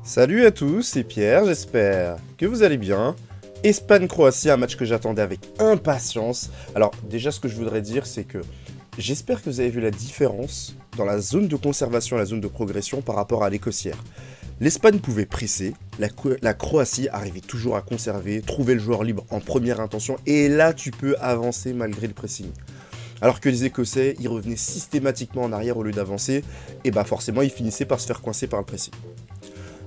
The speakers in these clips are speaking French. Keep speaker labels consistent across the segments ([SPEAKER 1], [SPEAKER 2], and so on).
[SPEAKER 1] Salut à tous, c'est Pierre, j'espère que vous allez bien. Espagne-Croatie, un match que j'attendais avec impatience. Alors déjà ce que je voudrais dire c'est que j'espère que vous avez vu la différence dans la zone de conservation et la zone de progression par rapport à l'écossière. L'Espagne pouvait presser, la Croatie arrivait toujours à conserver, trouver le joueur libre en première intention et là tu peux avancer malgré le pressing. Alors que les Écossais, ils revenaient systématiquement en arrière au lieu d'avancer, et bah forcément ils finissaient par se faire coincer par le pressing.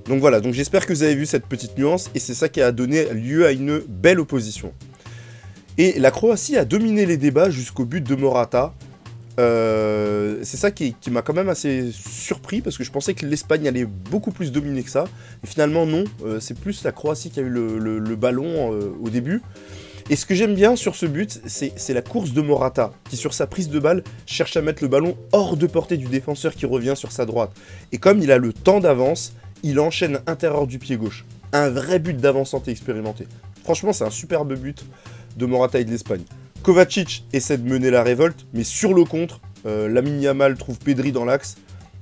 [SPEAKER 1] Donc voilà, donc j'espère que vous avez vu cette petite nuance, et c'est ça qui a donné lieu à une belle opposition. Et la Croatie a dominé les débats jusqu'au but de Morata. C'est ça qui m'a quand même assez surpris, parce que je pensais que l'Espagne allait beaucoup plus dominer que ça. Et finalement non, c'est plus la Croatie qui a eu le ballon au début. Et ce que j'aime bien sur ce but, c'est la course de Morata, qui sur sa prise de balle, cherche à mettre le ballon hors de portée du défenseur qui revient sur sa droite. Et comme il a le temps d'avance, il enchaîne intérieur du pied gauche. Un vrai but d'avant-centre expérimenté. Franchement, c'est un superbe but de Morata et de l'Espagne. Kovacic essaie de mener la révolte, mais sur le contre, Lamine Yamal trouve Pedri dans l'axe,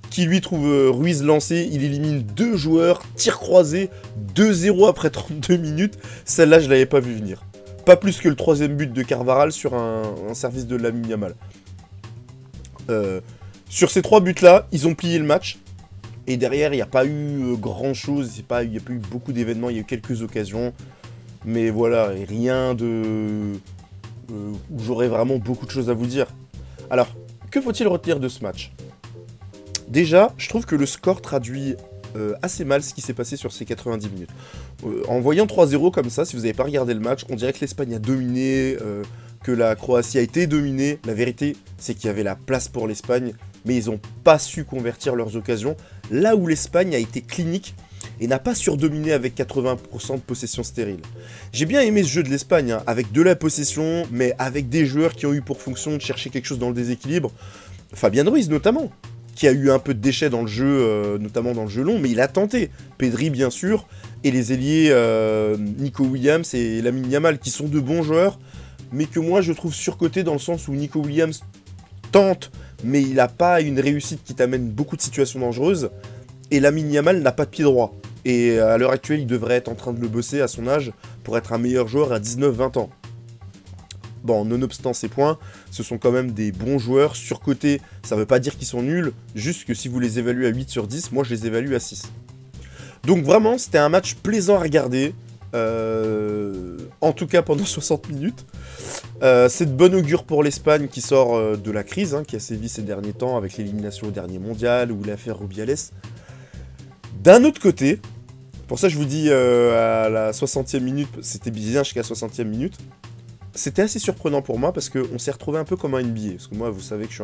[SPEAKER 1] qui lui trouve Ruiz lancé, il élimine deux joueurs, tir croisé, 2-0 après 32 minutes. Celle-là, je l'avais pas vu venir. Pas plus que le troisième but de Carvajal sur un service de Lamine Yamal. Sur ces trois buts-là, ils ont plié le match. Et derrière, il n'y a pas eu grand-chose, il n'y a pas eu beaucoup d'événements, il y a eu quelques occasions. Mais voilà, rien de... où j'aurais vraiment beaucoup de choses à vous dire. Alors, que faut-il retenir de ce match? Déjà, je trouve que le score traduit assez mal ce qui s'est passé sur ces 90 minutes. En voyant 3-0 comme ça, si vous n'avez pas regardé le match, on dirait que l'Espagne a dominé, que la Croatie a été dominée. La vérité, c'est qu'il y avait la place pour l'Espagne, mais ils n'ont pas su convertir leurs occasions. Là où l'Espagne a été clinique et n'a pas surdominé avec 80% de possession stérile. J'ai bien aimé ce jeu de l'Espagne, hein, avec de la possession, mais avec des joueurs qui ont eu pour fonction de chercher quelque chose dans le déséquilibre. Fabien Ruiz notamment, qui a eu un peu de déchets dans le jeu, notamment dans le jeu long, mais il a tenté. Pedri bien sûr, et les ailiers Nico Williams et Lamine Yamal, qui sont de bons joueurs, mais que moi je trouve surcotés dans le sens où Nico Williams tente, mais il n'a pas une réussite qui t'amène beaucoup de situations dangereuses, et Lamine Yamal n'a pas de pied droit. Et à l'heure actuelle, il devrait être en train de le bosser à son âge pour être un meilleur joueur à 19-20 ans. Bon, nonobstant ces points, ce sont quand même des bons joueurs. Surcotés, ça veut pas dire qu'ils sont nuls, juste que si vous les évaluez à 8 sur 10, moi je les évalue à 6. Donc vraiment, c'était un match plaisant à regarder, en tout cas pendant 60 minutes. C'est de bonne augure pour l'Espagne qui sort de la crise, hein, qui a sévi ces derniers temps avec l'élimination au dernier mondial ou l'affaire Rubiales. D'un autre côté, pour ça je vous dis à la 60e minute, c'était bien jusqu'à la 60e minute, c'était assez surprenant pour moi parce qu'on s'est retrouvé un peu comme un NBA. Parce que moi, vous savez que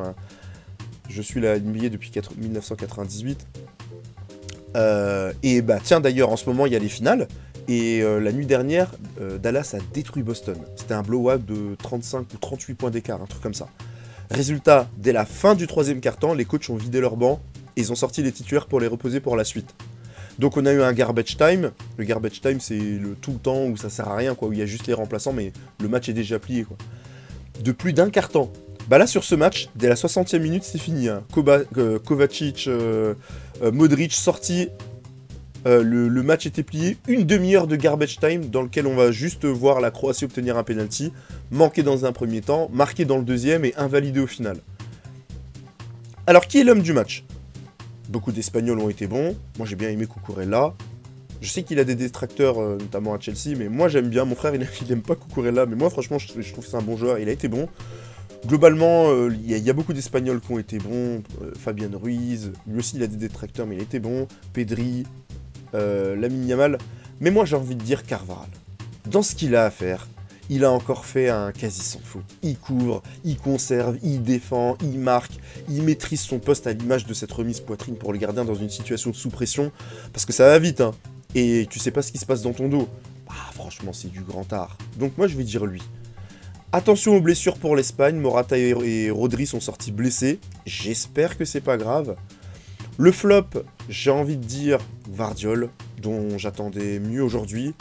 [SPEAKER 1] je suis la NBA depuis 1998. Et bah tiens, d'ailleurs, en ce moment, il y a les finales. Et la nuit dernière, Dallas a détruit Boston. C'était un blowout de 35 ou 38 points d'écart, un truc comme ça. Résultat, dès la fin du troisième quart-temps, les coachs ont vidé leur banc et ils ont sorti les titulaires pour les reposer pour la suite. Donc on a eu un garbage time. Le garbage time, c'est tout le temps où ça sert à rien, quoi, où il y a juste les remplaçants, mais le match est déjà plié, quoi. De plus d'un quart-temps. Bah là, sur ce match, dès la 60e minute, c'est fini. Hein. Kovacic, Modric sorti. Le match était plié. Une demi-heure de garbage time dans lequel on va juste voir la Croatie obtenir un penalty, manquer dans un premier temps, marquer dans le deuxième et invalider au final. Alors, qui est l'homme du match ? Beaucoup d'Espagnols ont été bons. Moi, j'ai bien aimé Cucurella. Je sais qu'il a des détracteurs, notamment à Chelsea, mais moi, j'aime bien. Mon frère, il aime pas Cucurella, mais moi, franchement, je trouve que c'est un bon joueur. Il a été bon. Globalement, il y a beaucoup d'Espagnols qui ont été bons. Fabien Ruiz, lui aussi, il a des détracteurs, mais il a été bon. Pedri, Lamine Yamal. Mais moi, j'ai envie de dire Carvajal. Dans ce qu'il a à faire, il a encore fait un quasi sans faute. Il couvre, il conserve, il défend, il marque, il maîtrise son poste à l'image de cette remise poitrine pour le gardien dans une situation sous pression. Parce que ça va vite, hein. Et tu sais pas ce qui se passe dans ton dos. Bah, franchement, c'est du grand art. Donc moi, je vais dire lui. Attention aux blessures pour l'Espagne. Morata et Rodri sont sortis blessés. J'espère que c'est pas grave. Le flop, j'ai envie de dire Gvardiol, dont j'attendais mieux aujourd'hui.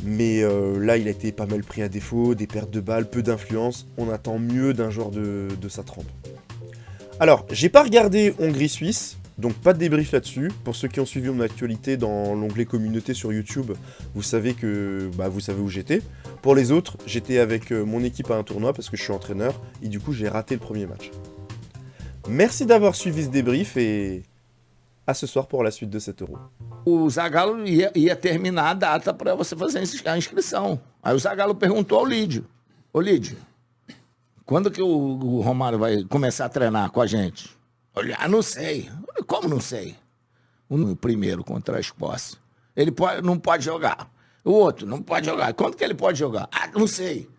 [SPEAKER 1] Mais là, il a été pas mal pris à défaut, des pertes de balles, peu d'influence. On attend mieux d'un joueur de sa trempe. Alors, j'ai pas regardé Hongrie-Suisse, Donc pas de débrief là-dessus. Pour ceux qui ont suivi mon actualité dans l'onglet communauté sur YouTube, vous savez vous savez où j'étais. Pour les autres, j'étais avec mon équipe à un tournoi parce que je suis entraîneur et du coup j'ai raté le premier match. Merci d'avoir suivi ce débrief et à ce soir pour la suite de 7 euros.
[SPEAKER 2] O Zagallo ia terminar a data para você fazer a inscrição. Aí o Zagallo perguntou ao Lídio: Ô Lídio, quando que o Romário vai começar a treinar com a gente? Olha, não sei. Como não sei? O primeiro contra a Escócia. Ele não pode jogar. O outro não pode jogar. Quando que ele pode jogar? Ah, não sei.